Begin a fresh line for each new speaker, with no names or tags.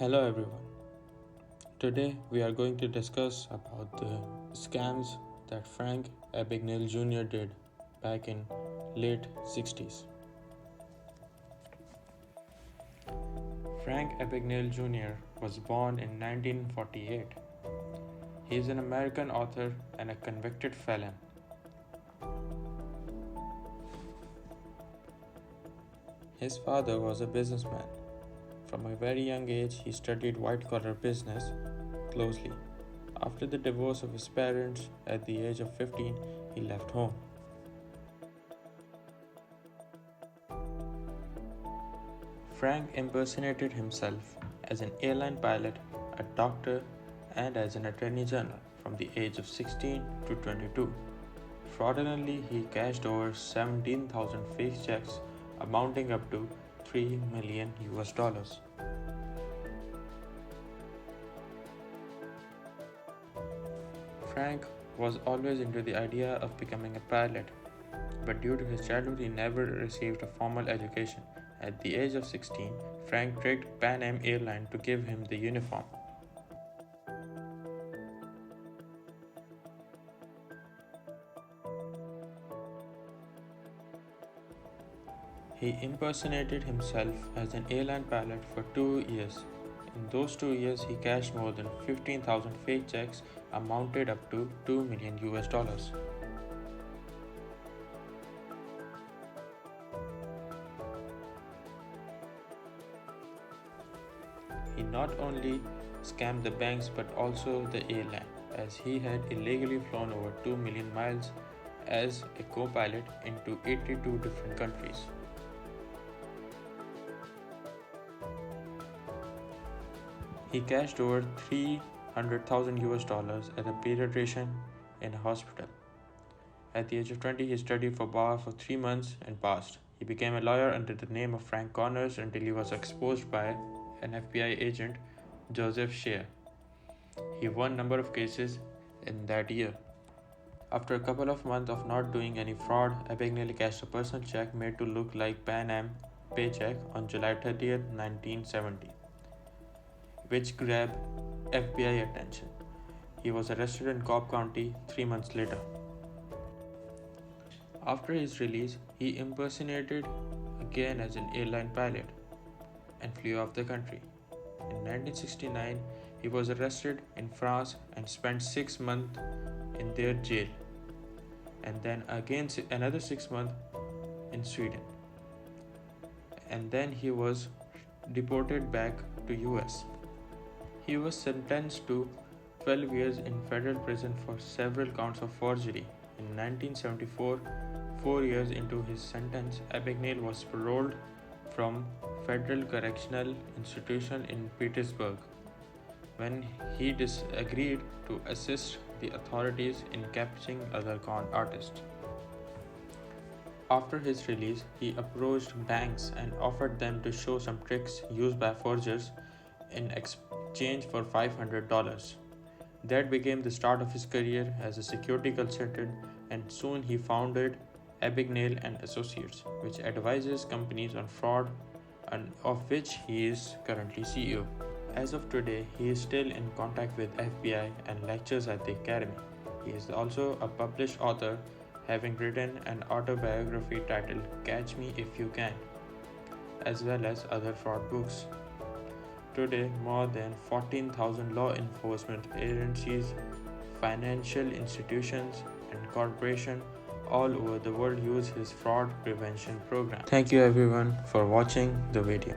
Hello everyone. Today we are going to discuss about the scams that Frank Abagnale Jr. did back in late 60s. Frank Abagnale Jr. was born in 1948. He is an American author and a convicted felon. His father was a businessman. From a very young age, he studied white-collar business closely. After the divorce of his parents at the age of 15, he left home. Frank impersonated himself as an airline pilot, a doctor, and as an attorney general from the age of 16 to 22. Fraudulently, he cashed over 17,000 fake checks amounting up to $3 million. Frank was always into the idea of becoming a pilot, but due to his childhood, he never received a formal education. At the age of 16, Frank tricked Pan Am Airline to give him the uniform. He impersonated himself as an airline pilot for 2 years. In those 2 years, he cashed more than 15,000 fake checks amounted up to $2 million. He not only scammed the banks but also the airline, as he had illegally flown over 2 million miles as a co-pilot into 82 different countries. He cashed over $300,000 at a pediatrician in a hospital. At the age of 20, he studied for bar for 3 months and passed. He became a lawyer under the name of Frank Connors until he was exposed by an FBI agent, Joseph Shea. He won a number of cases in that year. After a couple of months of not doing any fraud, Abagnale cashed a personal check made to look like Pan Am paycheck on July 30th, 1970. Which grabbed FBI attention. He was arrested in Cobb County 3 months later. After his release, he impersonated again as an airline pilot and flew off the country. In 1969, he was arrested in France and spent 6 months in their jail, and then again another 6 months in Sweden. And then he was deported back to US. He was sentenced to 12 years in federal prison for several counts of forgery. In 1974, 4 years into his sentence, Abagnale was paroled from Federal Correctional Institution in Petersburg when he disagreed to assist the authorities in capturing other con artists. After his release, he approached banks and offered them to show some tricks used by forgers in exchange for $500. That became the start of his career as a security consultant, and soon he founded Abagnale and Associates, which advises companies on fraud, and of which he is currently CEO. As of today, he is still in contact with FBI and lectures at the academy. He is also a published author, having written an autobiography titled Catch Me If You Can, as well as other fraud books. Today, more than 14,000 law enforcement agencies, financial institutions, and corporations all over the world use his fraud prevention program. Thank you everyone for watching the video.